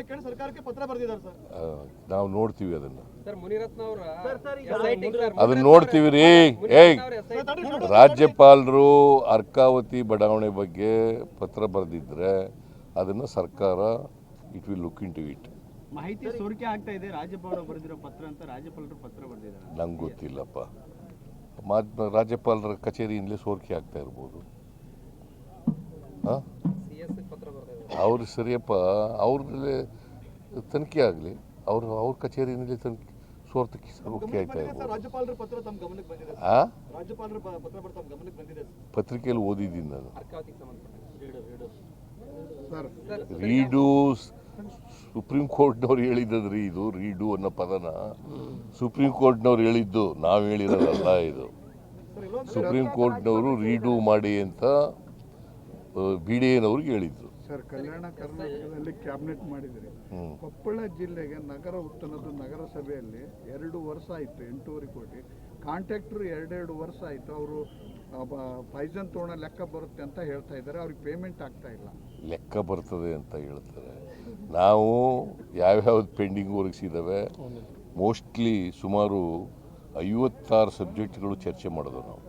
ಸ್ಪಷ್ಟನೆ ಕೇಳಿ ಸರ್ಕಾರಕ್ಕೆ ಪತ್ರ ಬರೆದಿದ್ದಾರೆ ಸರ್. ನಾವು ನೋಡ್ತೀವಿ ಅದನ್ನು, ಸರ್ ಅದನ್ನ ನೋಡ್ತೀವಿ ರೀ. ರಾಜ್ಯಪಾಲರು ಅರ್ಕಾವತಿ ಬಡಾವಣೆ ಬಗ್ಗೆ ಪತ್ರ ಬರೆದಿದ್ರೆ ಅದನ್ನು ಸರ್ಕಾರ it will look into it. ಮಾಹಿತಿ ಸೋರಿಕೆ ಆಗ್ತಾ ಇದೆ, ರಾಜ್ಯಪಾಲರು ಬರೆದಿರೋ ಪತ್ರ ಅಂತ ರಾಜ್ಯಪಾಲರು ಪತ್ರ ಬರೆದಿದ್ದಾರೆ. ನಂಗೆ ಗೊತ್ತಿಲ್ಲಪ್ಪ, ರಾಜ್ಯಪಾಲರ ಕಚೇರಿಯಿಂದಲೇ ಸೋರಿಕೆ ಆಗ್ತಾ ಇರ್ಬೋದು. ಅವ್ರು ಸರಿಯಪ್ಪ, ಅವ್ರಲ್ಲೇ ತನಿಖೆ ಆಗಲಿ, ಅವ್ರ ಕಚೇರಿಯಿಂದಲೇ ತನಿಖೆ ಸೋರಿಕೆ ಆಗ್ತಾ ಇರ್ಬೋದು. ರಾಜ್ಯಪಾಲರ ಪತ್ರ ತಮ್ಮ ಗಮನಕ್ಕೆ ಬಂದಿದೆ, ರಾಜ್ಯಪಾಲರ ಪತ್ರ ತಮ್ಮ ಗಮನಕ್ಕೆ ಬಂದಿದೆ, ಪತ್ರಿಕೆಯಲ್ಲಿ ಓದಿದ್ದೀನಿ ನಾನು. ರೀಡು ಸುಪ್ರೀಂ ಕೋರ್ಟ್ನವ್ರು ಹೇಳಿದ್ರಿ, ಇದು ರೀಡು ಅನ್ನೋ ಪದನ ಸುಪ್ರೀಂ ಕೋರ್ಟ್ನವ್ರು ಹೇಳಿದ್ದು, ನಾವು ಹೇಳಿರೋದಲ್ಲ. ಇದು ಸುಪ್ರೀಂ ಕೋರ್ಟ್ನವರು ರೀಡು ಮಾಡಿ ಅಂತ BDAನವ್ರಿಗೆ ಹೇಳಿದ್ದು. ಸರ್, ಕಲ್ಯಾಣ ಕರ್ನಾಟಕದಲ್ಲಿ ಕ್ಯಾಬಿನೆಟ್ ಮಾಡಿದ್ರಿ. ಕೊಪ್ಪಳ ಜಿಲ್ಲೆಗೆ ನಗರ ಉತ್ಥಾನದ ನಗರಸಭೆಯಲ್ಲಿ 2 ವರ್ಷ ಆಯಿತು, 8.5 ಕೋಟಿ. ಕಾಂಟ್ರಾಕ್ಟರ್ 2 ವರ್ಷ ಆಯಿತು, ಅವರು ಪೈಸನ್ ತೋಣ ಲೆಕ್ಕ ಬರುತ್ತೆ ಅಂತ ಹೇಳ್ತಾ ಇದ್ದಾರೆ, ಅವ್ರಿಗೆ ಪೇಮೆಂಟ್ ಆಗ್ತಾ ಇಲ್ಲ. ಲೆಕ್ಕ ಬರ್ತದೆ ಅಂತ ಹೇಳ್ತಾರೆ. ನಾವು ಯಾವ್ಯಾವ್ದು ಪೆಂಡಿಂಗ್ ಒದಗಿಸಿದ್ದಾವೆ, ಮೋಸ್ಟ್ಲಿ ಸುಮಾರು 56 ಸಬ್ಜೆಕ್ಟ್ಗಳು ಚರ್ಚೆ ಮಾಡೋದು ನಾವು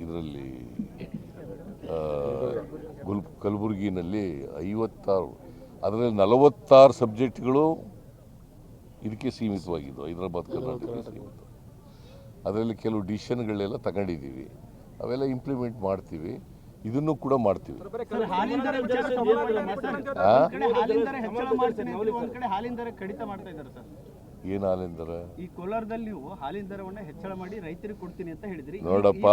ಇದರಲ್ಲಿ. ಕಲಬುರಗಿನಲ್ಲಿ 56, ಅದರಲ್ಲಿ 46 ಸಬ್ಜೆಕ್ಟ್ಗಳು ಇದಕ್ಕೆ ಸೀಮಿತವಾಗಿದ್ದು, ಹೈದರಾಬಾದ್ ಕರ್ನಾಟಕಕ್ಕೆ ಸೀಮಿತ. ಅದರಲ್ಲಿ ಕೆಲವು ಡಿಸಿಷನ್ಗಳೆಲ್ಲ ತಗೊಂಡಿದ್ದೀವಿ, ಅವೆಲ್ಲ ಇಂಪ್ಲಿಮೆಂಟ್ ಮಾಡ್ತೀವಿ, ಇದನ್ನು ಕೂಡ ಮಾಡ್ತೀವಿ. ಏನು ಹಾಲಿನ ದರ? ಈ ಕೋಲಾರದಲ್ಲಿ ಹಾಲಿನ ದರವನ್ನು ಹೆಚ್ಚಳ ಮಾಡಿ ರೈತರಿಗೆ ಕೊಡ್ತೀನಿ ಅಂತ ಹೇಳಿದ್ರಿ. ನೋಡಪ್ಪ,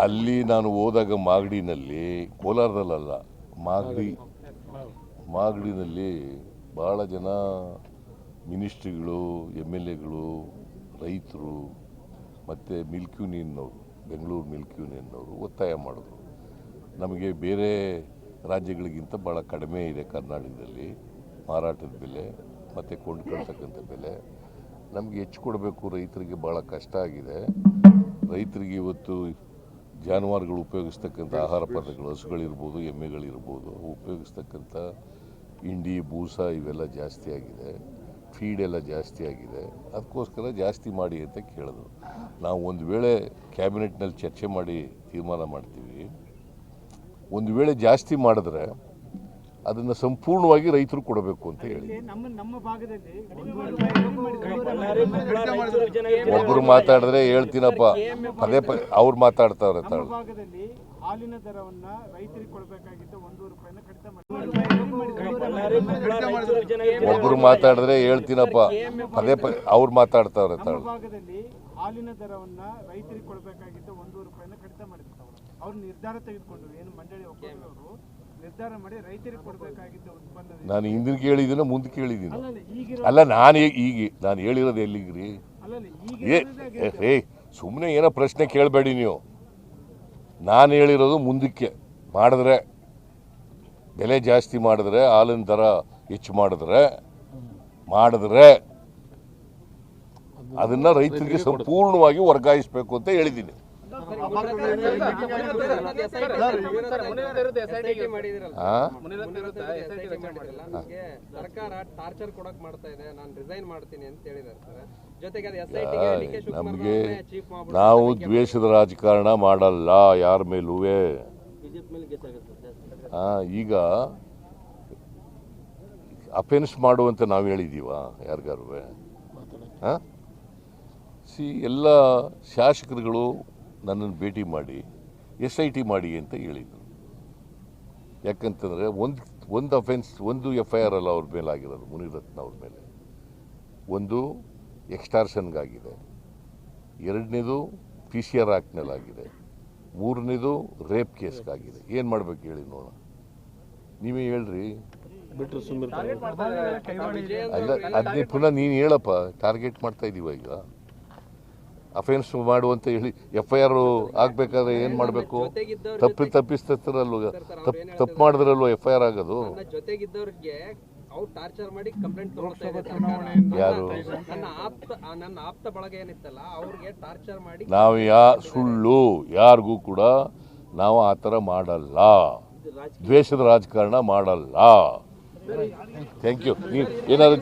ಅಲ್ಲಿ ನಾನು ಹೋದಾಗ ಮಾಗಡಿನಲ್ಲಿ, ಕೋಲಾರದಲ್ಲ, ಮಾಗಡಿನಲ್ಲಿ ಭಾಳ ಜನ ಮಿನಿಸ್ಟ್ರಿಗಳು, MLAಗಳು, ರೈತರು ಮತ್ತು ಮಿಲ್ಕ್ ಯೂನಿಯನ್ನವರು, ಬೆಂಗಳೂರು ಮಿಲ್ಕ್ ಯೂನಿಯನ್ನವರು ಒತ್ತಾಯ ಮಾಡಿದ್ರು. ನಮಗೆ ಬೇರೆ ರಾಜ್ಯಗಳಿಗಿಂತ ಭಾಳ ಕಡಿಮೆ ಇದೆ ಕರ್ನಾಟಕದಲ್ಲಿ ಮಾರಾಟದ ಬೆಲೆ ಮತ್ತು ಕೊಂಡ್ಕೊಳ್ತಕ್ಕಂಥ ಬೆಲೆ. ನಮಗೆ ಹೆಚ್ಚು ಕೊಡಬೇಕು, ರೈತರಿಗೆ ಭಾಳ ಕಷ್ಟ ಆಗಿದೆ. ರೈತರಿಗೆ ಇವತ್ತು ಜಾನುವಾರುಗಳು ಉಪಯೋಗಿಸ್ತಕ್ಕಂಥ ಆಹಾರ ಪದಾರ್ಥಗಳು, ಹಸುಗಳಿರ್ಬೋದು, ಎಮ್ಮೆಗಳಿರ್ಬೋದು, ಉಪಯೋಗಿಸ್ತಕ್ಕಂಥ ಹಿಂಡಿ, ಬೂಸ ಇವೆಲ್ಲ ಜಾಸ್ತಿ ಆಗಿದೆ, ಫೀಡ್ ಎಲ್ಲ ಜಾಸ್ತಿ ಆಗಿದೆ. ಅದಕ್ಕೋಸ್ಕರ ಜಾಸ್ತಿ ಮಾಡಿ ಅಂತ ಕೇಳಿದ್ರು. ನಾವು ಒಂದು ವೇಳೆ ಕ್ಯಾಬಿನೆಟ್ನಲ್ಲಿ ಚರ್ಚೆ ಮಾಡಿ ತೀರ್ಮಾನ ಮಾಡ್ತೀವಿ. ಒಂದು ವೇಳೆ ಜಾಸ್ತಿ ಮಾಡಿದ್ರೆ ಅದನ್ನು ಸಂಪೂರ್ಣವಾಗಿ ರೈತರು ಕೊಡಬೇಕು ಅಂತ ಹೇಳಿ. ಒಬ್ಬರು ಮಾತಾಡಿದ್ರೆ ಹೇಳ್ತೀನಪ್ಪ, ಪದೇ ಪದೇ ಅವ್ರು ಮಾತಾಡ್ತಾರೆ. ಹಾಲಿನ ದರವನ್ನ ರೈತರಿಗೆ ಕೊಡಬೇಕಾಗಿತ್ತು 1 ರೂಪಾಯಿನ ಕಡಿತ ಒಬ್ಬರು ಮಾತಾಡಿದ್ರೆ ಹೇಳ್ತೀನಪ್ಪ, ಪದೇ ಪದೇ ಅವ್ರು ಮಾತಾಡ್ತಾರೆ. ಭಾಗದಲ್ಲಿ ಹಾಲಿನ ದರವನ್ನ ರೈತರಿಗೆ ಕೊಡಬೇಕಾಗಿತ್ತು 1 ರೂಪಾಯಿನ ಕಡಿತ ಮಾಡಿದ್ರು. ಅವ್ರು ನಿರ್ಧಾರ ತೆಗೆದುಕೊಂಡ್ರು, ಏನು ಮಂಡಳಿ ಒಕ್ಕೂಟದವರು ನಿರ್ಧಾರ ಮಾಡಿ ರೈತರಿಗೆ ಕೊಡಬೇಕಾಗಿತ್ತು ಉತ್ಪನ್ನ. ನಾನು ಹಿಂದಿನ ಕೇಳಿದ್ದೀನ, ಮುಂದೆ ಕೇಳಿದ್ದೀನಿ. ಅಲ್ಲ, ನಾನು ಹೇಳಿರೋದು ಎಲ್ಲಿಗ್ರಿ? ಏ ಸುಮ್ಮನೆ ಏನೋ ಪ್ರಶ್ನೆ ಕೇಳಬೇಡಿ ನೀವು. ನಾನು ಹೇಳಿರೋದು ಮುಂದಕ್ಕೆ ಮಾಡಿದ್ರೆ, ಬೆಲೆ ಜಾಸ್ತಿ ಮಾಡಿದ್ರೆ, ಹಾಲಿನ ದರ ಹೆಚ್ಚು ಮಾಡಿದ್ರೆ ಅದನ್ನು ರೈತರಿಗೆ ಸಂಪೂರ್ಣವಾಗಿ ವರ್ಗಾಯಿಸಬೇಕು ಅಂತ ಹೇಳಿದ್ದೀನಿ. ನಮಗೆ ನಾವು ದ್ವೇಷದ ರಾಜಕಾರಣ ಮಾಡಲ್ಲ ಯಾರ ಮೇಲೂ. ಈಗ ಅಫೆನ್ಸ್ ಮಾಡುವಂತ ನಾವು ಹೇಳಿದೀವ ಯಾರಿಗಾರು? ಎಲ್ಲ ಶಾಸಕರುಗಳು ನನ್ನನ್ನು ಭೇಟಿ ಮಾಡಿ SIT ಮಾಡಿ ಅಂತ ಹೇಳಿದರು. ಯಾಕಂತಂದರೆ ಒಂದು ಅಫೆನ್ಸ್, ಒಂದು FIR ಅಲ್ಲ ಅವ್ರ ಮೇಲೆ ಆಗಿರೋದು, ಮುನಿರತ್ನ ಅವ್ರ ಮೇಲೆ. ಒಂದು ಎಕ್ಸ್ಟಾರ್ಷನ್ಗಾಗಿದೆ, 2ನೇದು PCR ಆ್ಯಕ್ಟ್ನಲ್ಲಾಗಿದೆ, 3ನೇದು ರೇಪ್ ಕೇಸ್ಗಾಗಿದೆ. ಏನು ಮಾಡ್ಬೇಕು ಹೇಳಿ ನೋಡೋಣ, ನೀವೇ ಹೇಳ್ರಿ. ಅಲ್ಲ, ಅದನ್ನೇ ಪುನಃ ನೀನು ಹೇಳಪ್ಪ. ಟಾರ್ಗೆಟ್ ಮಾಡ್ತಾ ಇದ್ದೀವ ಈಗ, ಅಫೆನ್ಸ್ ಮಾಡುವಂತ ಹೇಳಿ FIR ಆಗ್ಬೇಕಾದ್ರೆ ಏನು ಮಾಡಬೇಕು? ತಪ್ಪಿಸ್ತರಲ್ವ, ತಪ್ಪು ಮಾಡಿದ್ರಲ್ವ FIR ಆಗೋದು. ಟಾರ್ಚರ್ ಮಾಡಿ ಕಂಪ್ಲೇಂಟ್ ಯಾರು? ನನ್ನ ಆಪ್ತ ಬಳಗ ಏನಿತ್ತಲ್ಲ, ಅವ್ರಿಗೆ ಟಾರ್ಚರ್ ಮಾಡಿ. ನಾವು ಸುಳ್ಳು ಯಾರಿಗೂ ಕೂಡ ನಾವು ಆ ಥರ ಮಾಡಲ್ಲ, ದ್ವೇಷದ ರಾಜಕಾರಣ ಮಾಡಲ್ಲ. Thank you. ಏನಾದ್ರು